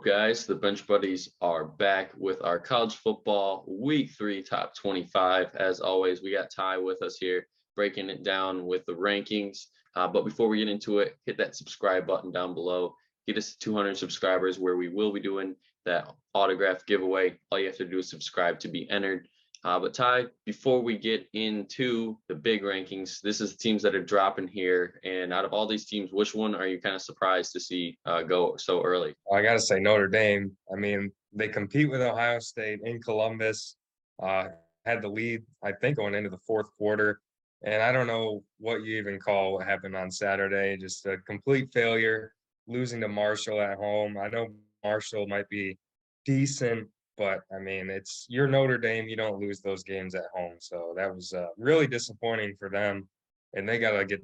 Guys? The Bench Buddies are back with our college football week 3 top 25. As always, we got Ty with us here breaking it down with the rankings. But before we get into it, hit that subscribe button down below. Get us to 200 subscribers where we will be doing that autograph giveaway. All you have to do is subscribe to be entered. But Ty, before we get into the big rankings, this is the teams that are dropping here. And out of all these teams, which one are you kind of surprised to see go so early? I got to say Notre Dame. I mean, they compete with Ohio State in Columbus, had the lead, I think, going into the fourth quarter. And I don't know what you even call what happened on Saturday, just a complete failure, losing to Marshall at home. I know Marshall might be decent, but I mean, you're Notre Dame. You don't lose those games at home. So that was really disappointing for them. And they got to get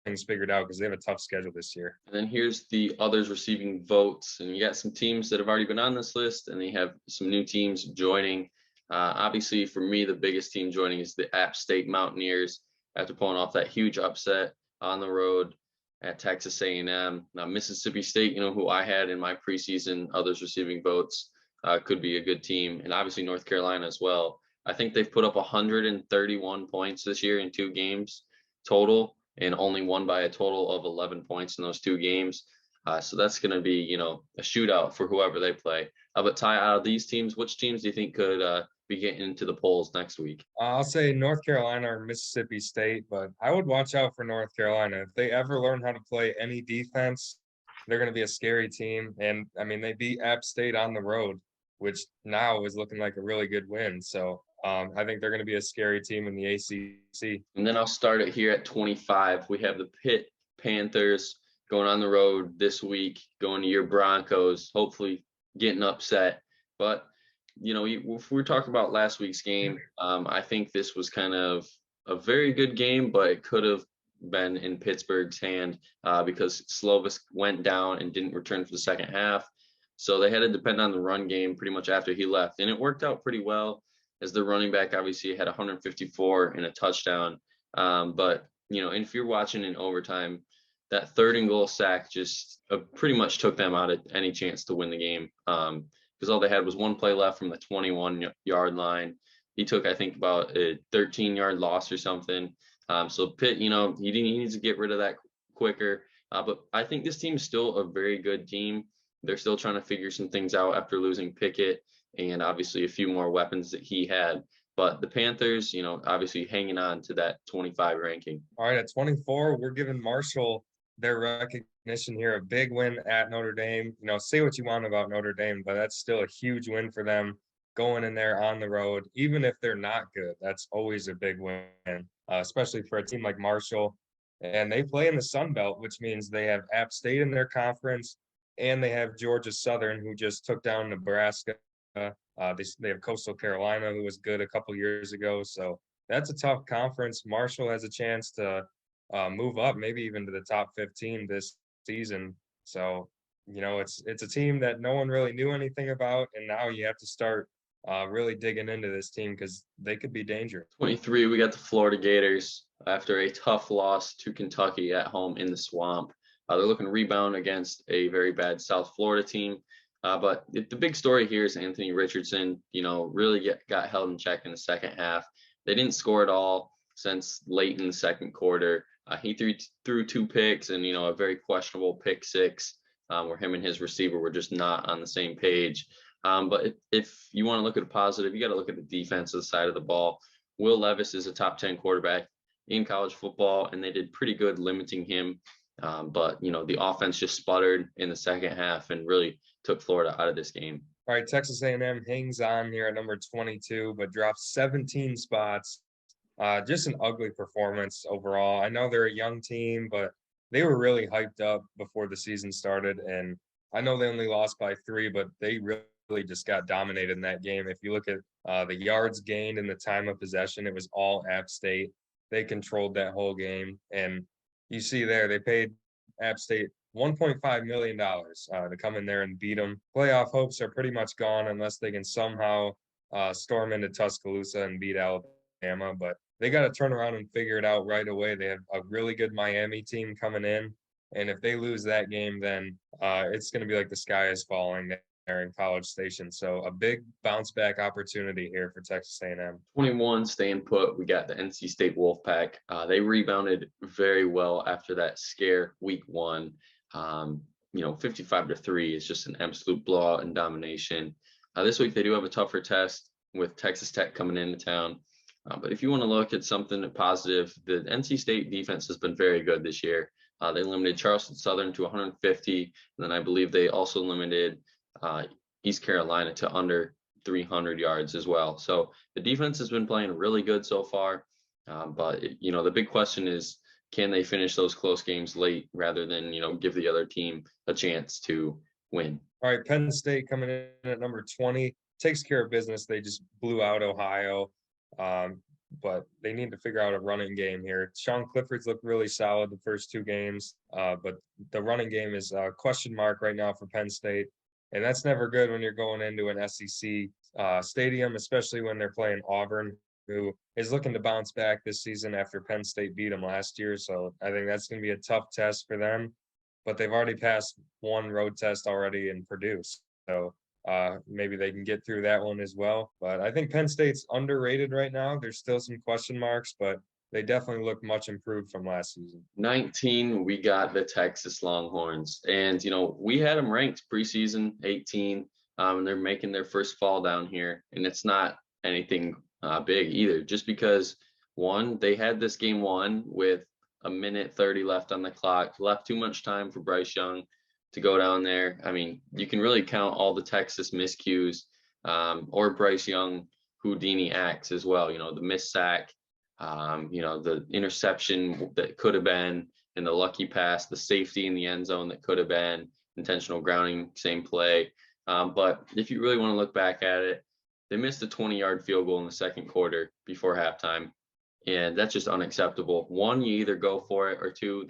things figured out because they have a tough schedule this year. And then here's the others receiving votes. And you got some teams that have already been on this list, and they have some new teams joining. Obviously, for me, the biggest team joining is the App State Mountaineers after pulling off that huge upset on the road at Texas A&M. Now, Mississippi State, who I had in my preseason others receiving votes, could be a good team. And obviously North Carolina as well. I think they've put up 131 points this year in 2 games total, and only won by a total of 11 points in those 2 games. So that's going to be, a shootout for whoever they play. But Ty, out of these teams, which teams do you think could be getting into the polls next week? I'll say North Carolina or Mississippi State, but I would watch out for North Carolina. If they ever learn how to play any defense, they're going to be a scary team. And, I mean, they beat App State on the road, which now is looking like a really good win. So I think they're going to be a scary team in the ACC. And then I'll start it here at 25. We have the Pitt Panthers going on the road this week, going to your Broncos, hopefully getting upset. But, if we're talking about last week's game, I think this was kind of a very good game, but it could have been in Pittsburgh's hand because Slovis went down and didn't return for the second half. So they had to depend on the run game pretty much after he left. And it worked out pretty well, as the running back obviously had 154 and a touchdown. But, if you're watching in overtime, that 3rd and goal sack just pretty much took them out of any chance to win the game because all they had was one play left from the 21-yard line. He took, I think, about a 13-yard loss or something. So Pitt, he needs to get rid of that quicker. But I think this team is still a very good team. They're still trying to figure some things out after losing Pickett and obviously a few more weapons that he had. But the Panthers, obviously hanging on to that 25 ranking. All right, at 24, we're giving Marshall their recognition here, a big win at Notre Dame. Say what you want about Notre Dame, but that's still a huge win for them going in there on the road. Even if they're not good, that's always a big win, especially for a team like Marshall. And they play in the Sun Belt, which means they have App State in their conference, and they have Georgia Southern, who just took down Nebraska. They have Coastal Carolina, who was good a couple years ago. So that's a tough conference. Marshall has a chance to move up, maybe even to the top 15 this season. So, it's a team that no one really knew anything about, and now you have to start really digging into this team because they could be dangerous. 23, we got the Florida Gators after a tough loss to Kentucky at home in the Swamp. They're looking to rebound against a very bad South Florida team. But the big story here is Anthony Richardson, really got held in check in the second half. They didn't score at all since late in the second quarter. He threw 2 picks and, a very questionable pick 6 where him and his receiver were just not on the same page. But if you want to look at a positive, you got to look at the defensive side of the ball. Will Levis is a top 10 quarterback in college football, and they did pretty good limiting him. But, the offense just sputtered in the second half and really took Florida out of this game. All right, Texas A&M hangs on here at number 22, but drops 17 spots. Just an ugly performance overall. I know they're a young team, but they were really hyped up before the season started. And I know they only lost by 3, but they really just got dominated in that game. If you look at the yards gained and the time of possession, it was all App State. They controlled that whole game. And you see there, they paid App State $1.5 million to come in there and beat them. Playoff hopes are pretty much gone unless they can somehow storm into Tuscaloosa and beat Alabama. But they got to turn around and figure it out right away. They have a really good Miami team coming in. And if they lose that game, then it's going to be like the sky is falling. there in College Station. So a big bounce back opportunity here for Texas A&M. 21 staying put. We got the NC State Wolfpack. They rebounded very well after that scare week 1. 55-3 is just an absolute blowout and domination. This week they do have a tougher test with Texas Tech coming into town. But if you want to look at something positive, the NC State defense has been very good this year. They limited Charleston Southern to 150, and then I believe they also limited East Carolina to under 300 yards as well. So the defense has been playing really good so far. But the big question is, can they finish those close games late rather than, give the other team a chance to win? All right, Penn State coming in at number 20 takes care of business. They just blew out Ohio, but they need to figure out a running game here. Sean Clifford's looked really solid the first 2 games, but the running game is a question mark right now for Penn State. And that's never good when you're going into an SEC stadium, especially when they're playing Auburn, who is looking to bounce back this season after Penn State beat them last year. So I think that's going to be a tough test for them. But they've already passed 1 road test already in Purdue. So maybe they can get through that one as well. But I think Penn State's underrated right now. There's still some question marks, but they definitely look much improved from last season. 19, we got the Texas Longhorns. And, we had them ranked preseason 18, and they're making their first fall down here. And it's not anything big either, just because, one, they had this game 1 with a minute 30 left on the clock, left too much time for Bryce Young to go down there. I mean, you can really count all the Texas miscues or Bryce Young Houdini acts as well. The missed sack, the interception that could have been, and the lucky pass, the safety in the end zone that could have been, intentional grounding, same play. But if you really want to look back at it, they missed a 20-yard field goal in the second quarter before halftime. And that's just unacceptable. 1, you either go for it, or 2,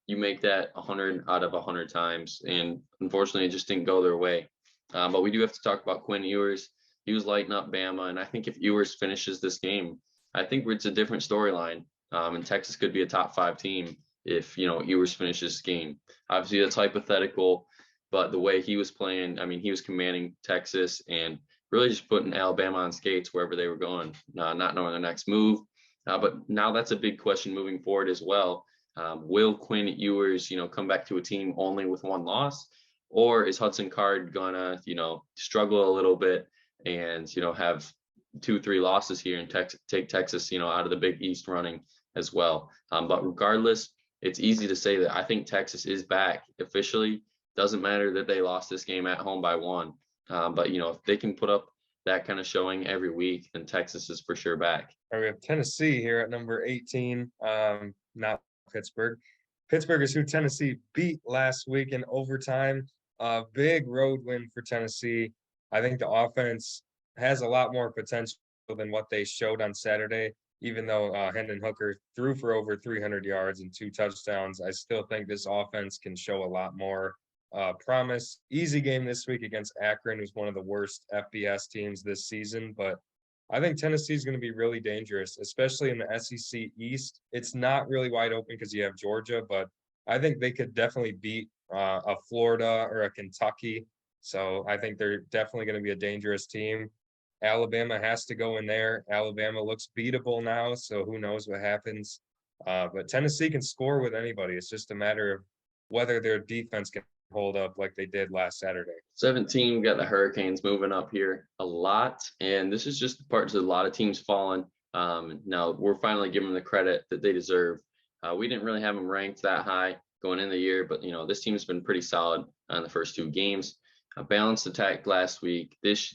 you make that 100 out of 100 times. And unfortunately, it just didn't go their way. But we do have to talk about Quinn Ewers. He was lighting up Bama. And I think if Ewers finishes this game, I think it's a different storyline. And Texas could be a top 5 team if, Ewers finishes this game. Obviously, that's hypothetical. But the way he was playing, he was commanding Texas and really just putting Alabama on skates wherever they were going, not knowing their next move. But now that's a big question moving forward as well. Will Quinn Ewers, come back to a team only with 1 loss, or is Hudson Card gonna, struggle a little bit and, have 2-3 losses here and take Texas, out of the Big East running as well. But regardless, it's easy to say that I think Texas is back officially. Doesn't matter that they lost this game at home by 1. But, if they can put up that kind of showing every week, then Texas is for sure back. All right, we have Tennessee here at number 18, not Pittsburgh. Pittsburgh is who Tennessee beat last week in overtime. A big road win for Tennessee. I think the offense has a lot more potential than what they showed on Saturday. Even though Hendon Hooker threw for over 300 yards and 2 touchdowns, I still think this offense can show a lot more promise. Easy game this week against Akron, who's one of the worst FBS teams this season. But I think Tennessee is going to be really dangerous, especially in the SEC East. It's not really wide open because you have Georgia, but I think they could definitely beat a Florida or a Kentucky. So I think they're definitely going to be a dangerous team. Alabama has to go in there. Alabama looks beatable now, so who knows what happens. But Tennessee can score with anybody. It's just a matter of whether their defense can hold up like they did last Saturday. 17, we got the Hurricanes moving up here a lot. And this is just the parts of a lot of teams falling. Now we're finally giving them the credit that they deserve. We didn't really have them ranked that high going into the year, but this team's been pretty solid on the first 2 games. A balanced attack last week. This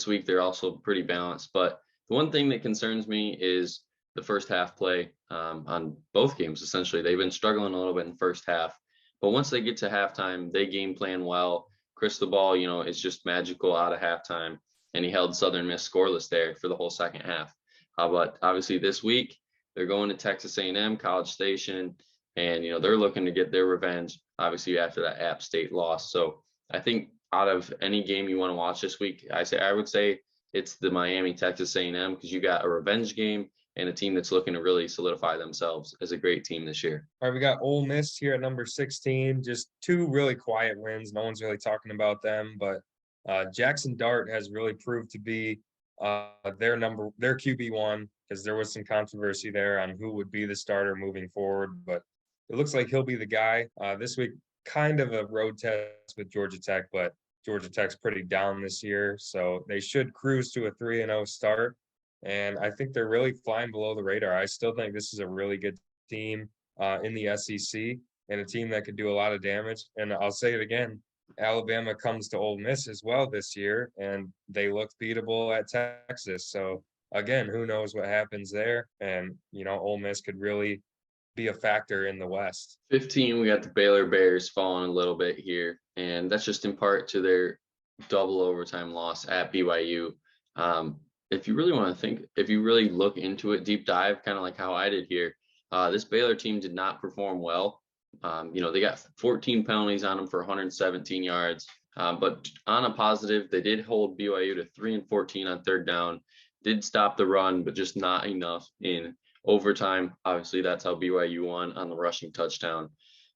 week they're also pretty balanced. But the one thing that concerns me is the first half play on both games. Essentially, they've been struggling a little bit in the first half. But once they get to halftime, they game plan well. Cristobal, is just magical out of halftime, and he held Southern Miss scoreless there for the whole second half. But obviously this week they're going to Texas A&M, College Station, and they're looking to get their revenge. Obviously after that App State loss. So I think out of any game you want to watch this week, I would say it's the Miami Texas A&M because you got a revenge game and a team that's looking to really solidify themselves as a great team this year. All right, we got Ole Miss here at number 16. Just two really quiet wins. No one's really talking about them, but Jackson Dart has really proved to be their QB1, because there was some controversy there on who would be the starter moving forward. But it looks like he'll be the guy this week. Kind of a road test with Georgia Tech, but Georgia Tech's pretty down this year, so they should cruise to a 3-0 start. And I think they're really flying below the radar. I still think this is a really good team in the SEC, and a team that could do a lot of damage. And I'll say it again, Alabama comes to Ole Miss as well this year, and they looked beatable at Texas. So again, who knows what happens there? And Ole Miss could really be a factor in the West. 15, we got the Baylor Bears falling a little bit here, and that's just in part to their double overtime loss at BYU. If you really want to think, if you really look into it, deep dive, kind of like how I did here, this Baylor team did not perform well. They got 14 penalties on them for 117 yards. But on a positive, they did hold BYU to 3 and 14 on third down, did stop the run, but just not enough in overtime. Obviously, that's how BYU won on the rushing touchdown.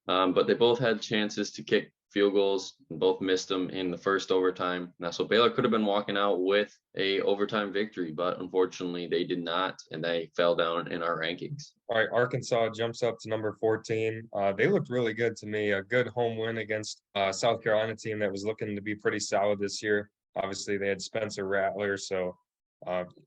But they both had chances to kick field goals and both missed them in the first overtime. Now, so Baylor could have been walking out with a overtime victory, but unfortunately they did not, and they fell down in our rankings. All right, Arkansas jumps up to number 14. They looked really good to me. A good home win against South Carolina team that was looking to be pretty solid this year. Obviously, they had Spencer Rattler, so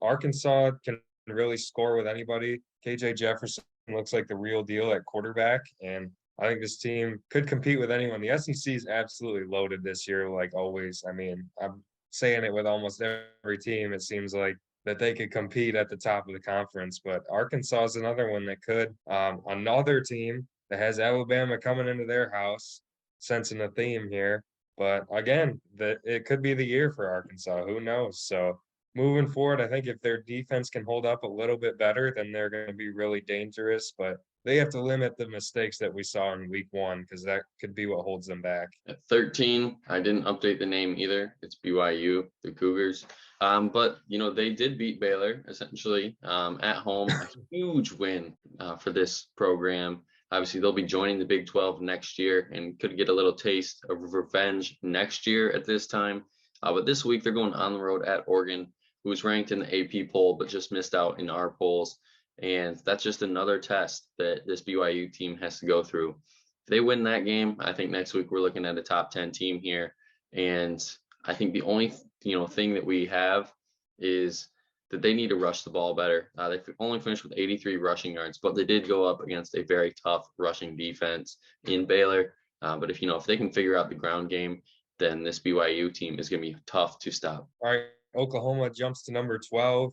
Arkansas can really score with anybody. KJ Jefferson looks like the real deal at quarterback, and I think this team could compete with anyone. The SEC is absolutely loaded this year, like always. I mean, I'm saying it with almost every team. It seems like that they could compete at the top of the conference, but Arkansas is another one that could. Another team that has Alabama coming into their house, sensing a theme here. But again, it could be the year for Arkansas. Who knows? So moving forward, I think if their defense can hold up a little bit better, then they're going to be really dangerous. But they have to limit the mistakes that we saw in week 1, because that could be what holds them back. At 13, I didn't update the name either. It's BYU, the Cougars. But, they did beat Baylor, essentially, at home. A huge win for this program. Obviously, they'll be joining the Big 12 next year and could get a little taste of revenge next year at this time. But this week, they're going on the road at Oregon, who was ranked in the AP poll, but just missed out in our polls. And that's just another test that this BYU team has to go through. If they win that game, I think next week we're looking at a top 10 team here. And I think the only thing that we have is that they need to rush the ball better. They only finished with 83 rushing yards, but they did go up against a very tough rushing defense in Baylor. But if they can figure out the ground game, then this BYU team is going to be tough to stop. All right, Oklahoma jumps to number 12.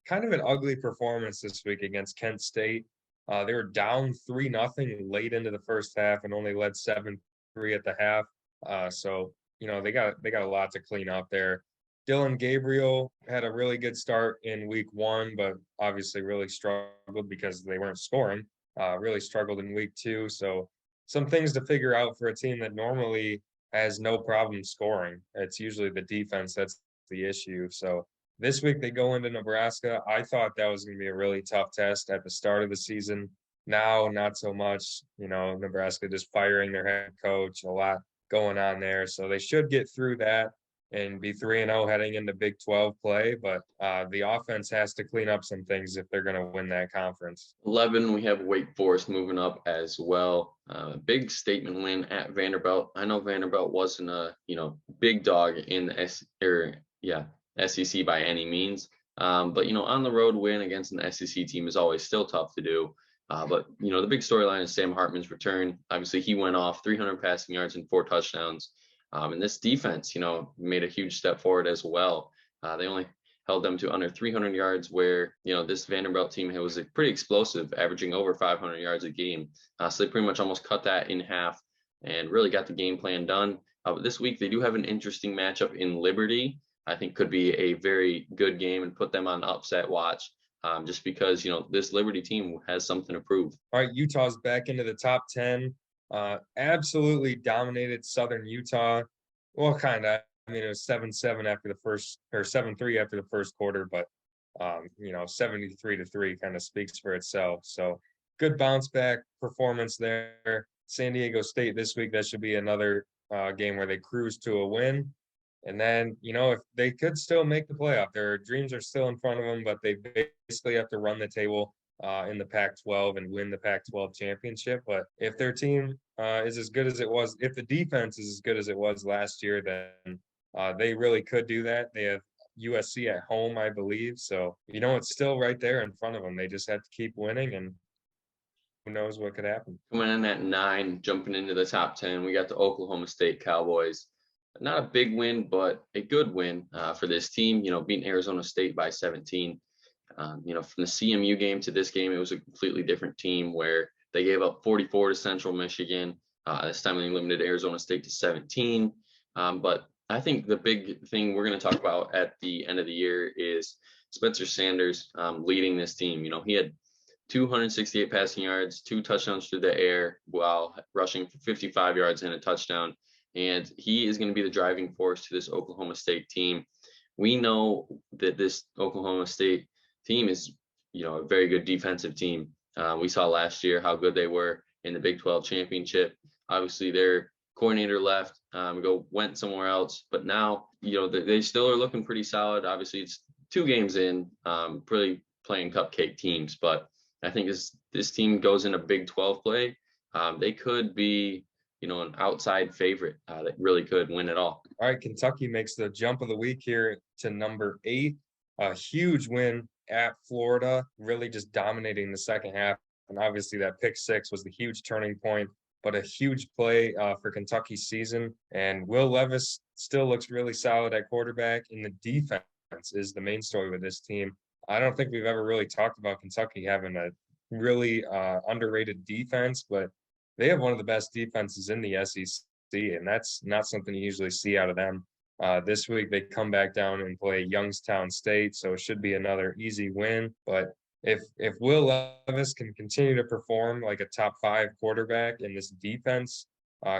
Kind of an ugly performance this week against Kent State. They were down 3-0 late into the first half and only led 7-3 at the half. So they got a lot to clean up there. Dylan Gabriel had a really good start in week 1, but obviously really struggled because they weren't scoring. Really struggled in week 2. So some things to figure out for a team that normally has no problem scoring. It's usually the defense that's the issue. So this week they go into Nebraska. I thought that was going to be a really tough test at the start of the season. Now, not so much. Nebraska just firing their head coach, a lot going on there. So they should get through that and be 3-0 heading into Big 12 play. But the offense has to clean up some things if they're going to win that conference. 11, we have Wake Forest moving up as well. Big statement win at Vanderbilt. I know Vanderbilt wasn't a big dog in the SEC by any means. But on the road win against an SEC team is always still tough to do. But the big storyline is Sam Hartman's return. Obviously, he went off 300 passing yards and 4 touchdowns. And this defense, made a huge step forward as well. They only held them to under 300 yards, where this Vanderbilt team was pretty explosive, averaging over 500 yards a game. So they pretty much almost cut that in half and really got the game plan done. But this week they do have an interesting matchup in Liberty. I think could be a very good game and put them on upset watch, just because this Liberty team has something to prove. All right, Utah's back into the top 10. Absolutely dominated Southern Utah. Well, kind of. I mean, it was 7-7 after the first, or 7-3 after the first quarter, but 73-3 kind of speaks for itself. So good bounce back performance there. San Diego State this week, that should be another game where they cruise to a win. And then, if they could still make the playoff, their dreams are still in front of them, but they basically have to run the table in the Pac-12 and win the Pac-12 championship. But if their team is as good as it was, if the defense is as good as it was last year, then they really could do that. They have USC at home, I believe. So, it's still right there in front of them. They just have to keep winning, and who knows what could happen. Coming in at 9, jumping into the top 10, we got the Oklahoma State Cowboys. Not a big win, but a good win for this team, beating Arizona State by 17. From the CMU game to this game, it was a completely different team where they gave up 44 to Central Michigan. This time they limited Arizona State to 17. But I think the big thing we're going to talk about at the end of the year is Spencer Sanders leading this team. He had 268 passing yards, 2 touchdowns through the air while rushing for 55 yards and a touchdown. And he is going to be the driving force to this Oklahoma State team. We know that this Oklahoma State team is, a very good defensive team. We saw last year how good they were in the Big 12 championship. Obviously, their coordinator left, went somewhere else. But now, they still are looking pretty solid. Obviously, it's 2 games in, really playing cupcake teams. But I think this team goes in a Big 12 play. They could be, an outside favorite that really could win it all. All right, Kentucky makes the jump of the week here to number 8. A huge win at Florida, really just dominating the second half. And obviously that pick 6 was the huge turning point, but a huge play for Kentucky's season. And Will Levis still looks really solid at quarterback, and the defense is the main story with this team. I don't think we've ever really talked about Kentucky having a really underrated defense, but they have one of the best defenses in the SEC, and that's not something you usually see out of them. This week they come back down and play Youngstown State, so it should be another easy win. But if Will Levis can continue to perform like a top 5 quarterback and this defense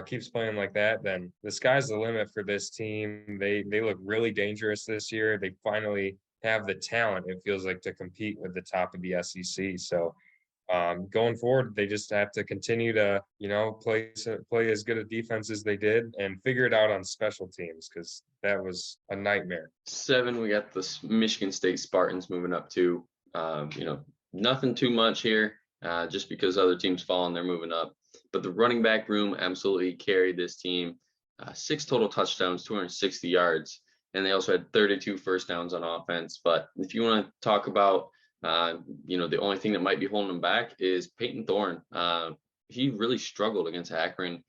keeps playing like that, then the sky's the limit for this team. They look really dangerous this year. They finally have the talent, it feels like, to compete with the top of the SEC. So going forward, they just have to continue to, play as good a defense as they did and figure it out on special teams, because that was a nightmare. 7, we got the Michigan State Spartans moving up to, nothing too much here, just because other teams fall and they're moving up. But the running back room absolutely carried this team. 6 total touchdowns, 260 yards, and they also had 32 first downs on offense. But if you want to talk about the only thing that might be holding him back is Peyton Thorne. He really struggled against Akron.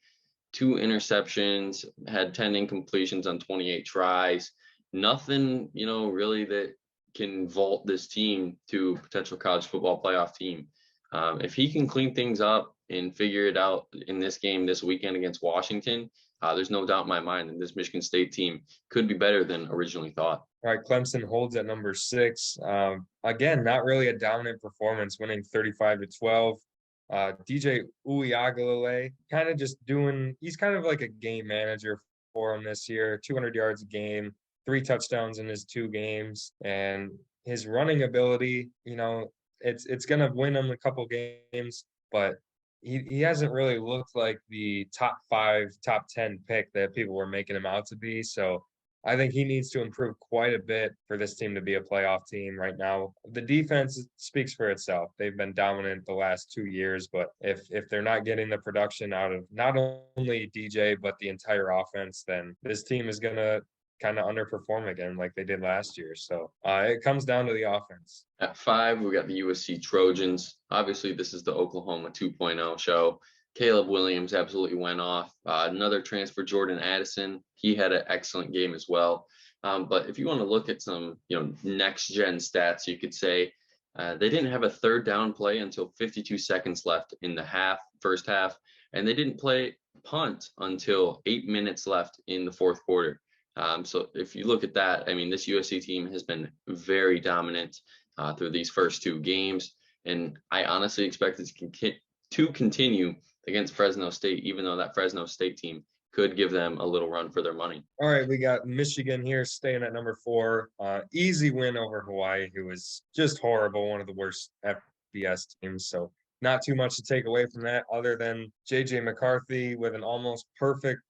2 interceptions, had 10 incompletions on 28 tries. Nothing, really that can vault this team to potential college football playoff team. If he can clean things up and figure it out in this game this weekend against Washington, there's no doubt in my mind that this Michigan State team could be better than originally thought. All right, Clemson holds at number 6. Again, not really a dominant performance, winning 35-12. DJ Uiagalelei kind of just he's kind of like a game manager for him this year. 200 yards a game, 3 touchdowns in his 2 games, and his running ability, it's going to win him a couple games, but he hasn't really looked like the top 5, top 10 pick that people were making him out to be. So I think he needs to improve quite a bit for this team to be a playoff team right now. The defense speaks for itself. They've been dominant the last 2 years, but if they're not getting the production out of not only DJ, but the entire offense, then this team is going to kind of underperform again like they did last year. So it comes down to the offense. At 5, we got the USC Trojans. Obviously, this is the Oklahoma 2.0 show. Caleb Williams absolutely went off. Another transfer, Jordan Addison. He had an excellent game as well. But if you want to look at some, next-gen stats, you could say they didn't have a 3rd down play until 52 seconds left in the first half, and they didn't play punt until 8 minutes left in the 4th quarter. So if you look at that, this USC team has been very dominant through these first 2 games, and I honestly expect it to continue against Fresno State, even though that Fresno State team could give them a little run for their money. All right, we got Michigan here staying at number 4. Easy win over Hawaii, who was just horrible, one of the worst FBS teams. So not too much to take away from that other than J.J. McCarthy with an almost perfect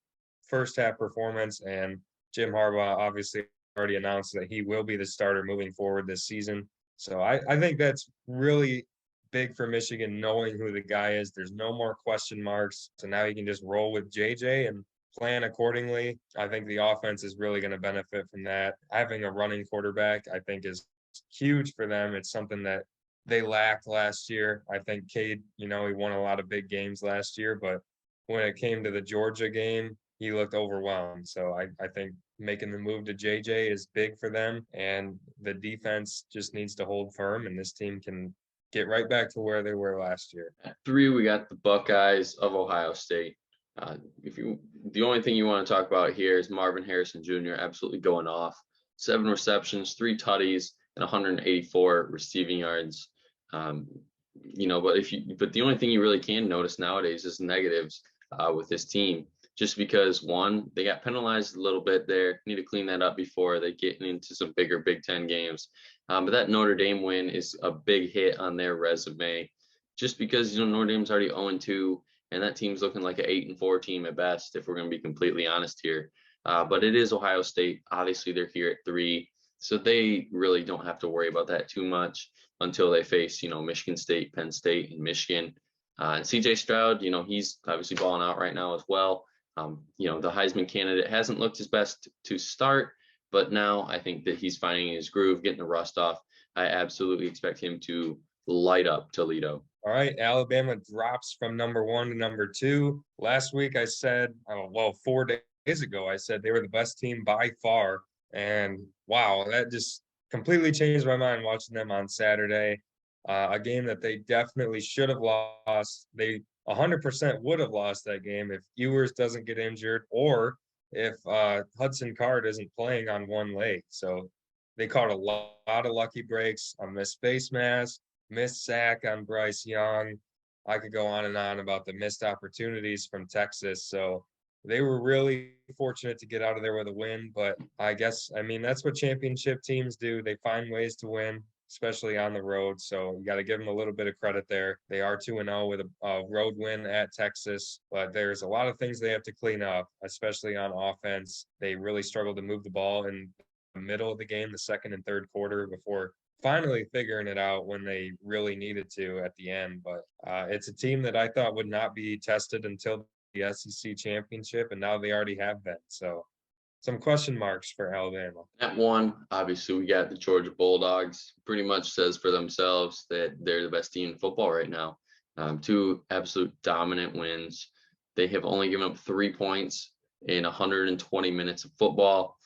first half performance. And Jim Harbaugh obviously already announced that he will be the starter moving forward this season. So I think that's really big for Michigan, knowing who the guy is. There's no more question marks. So now you can just roll with JJ and plan accordingly. I think the offense is really going to benefit from that. Having a running quarterback, I think, is huge for them. It's something that they lacked last year. I think Cade, he won a lot of big games last year, but when it came to the Georgia game, he looked overwhelmed. So I think making the move to JJ is big for them, and the defense just needs to hold firm, and this team can get right back to where they were last year. At 3, we got the Buckeyes of Ohio State. The only thing you want to talk about here is Marvin Harrison Jr. absolutely going off. 7 receptions, 3 tutties, and 184 receiving yards. But the only thing you really can notice nowadays is negatives with this team. Just because, one, they got penalized a little bit there. Need to clean that up before they get into some bigger Big Ten games. But that Notre Dame win is a big hit on their resume, just because Notre Dame's already 0-2, and that team's looking like an 8-4 team at best, if we're going to be completely honest here. But it is Ohio State. Obviously, they're here at 3, so they really don't have to worry about that too much until they face Michigan State, Penn State, and Michigan. And C.J. Stroud, he's obviously balling out right now as well. The Heisman candidate hasn't looked his best to start, but now I think that he's finding his groove, getting the rust off. I absolutely expect him to light up Toledo. All right, Alabama drops from number 1 to number 2. Last week I said, 4 days ago, I said they were the best team by far. And wow, that just completely changed my mind watching them on Saturday. A game that they definitely should have lost. They 100% would have lost that game if Ewers doesn't get injured or if Hudson Card isn't playing on one leg. So they caught a lot of lucky breaks, a missed face mask, missed sack on Bryce Young. I could go on and on about the missed opportunities from Texas. So they were really fortunate to get out of there with a win. But that's what championship teams do. They find ways to win, especially on the road. So you got to give them a little bit of credit there. They are 2-0 with a road win at Texas, but there's a lot of things they have to clean up, especially on offense. They really struggled to move the ball in the middle of the game, the second and third quarter, before finally figuring it out when they really needed to at the end. But it's a team that I thought would not be tested until the SEC championship, and now they already have been. So some question marks for Alabama. At 1, obviously, we got the Georgia Bulldogs. Pretty much says for themselves that they're the best team in football right now. 2 absolute dominant wins. They have only given up 3 points in 120 minutes of football,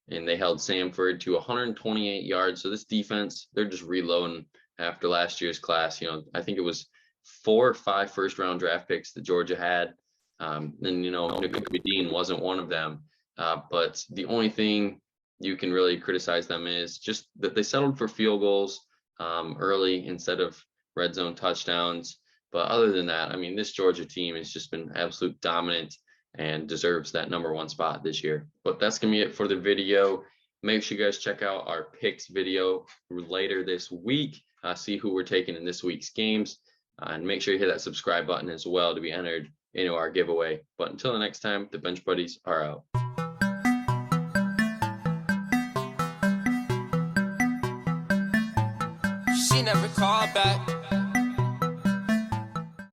and they held Samford to 128 yards. So this defense, they're just reloading after last year's class. I think it was 4 or 5 first-round draft picks that Georgia had. And Dean wasn't one of them. But the only thing you can really criticize them is just that they settled for field goals early instead of red zone touchdowns. But other than that, this Georgia team has just been absolute dominant and deserves that number 1 spot this year. But that's going to be it for the video. Make sure you guys check out our picks video later this week. See who we're taking in this week's games. And make sure you hit that subscribe button as well to be entered into our giveaway. But until the next time, the Bench Buddies are out. She never called back.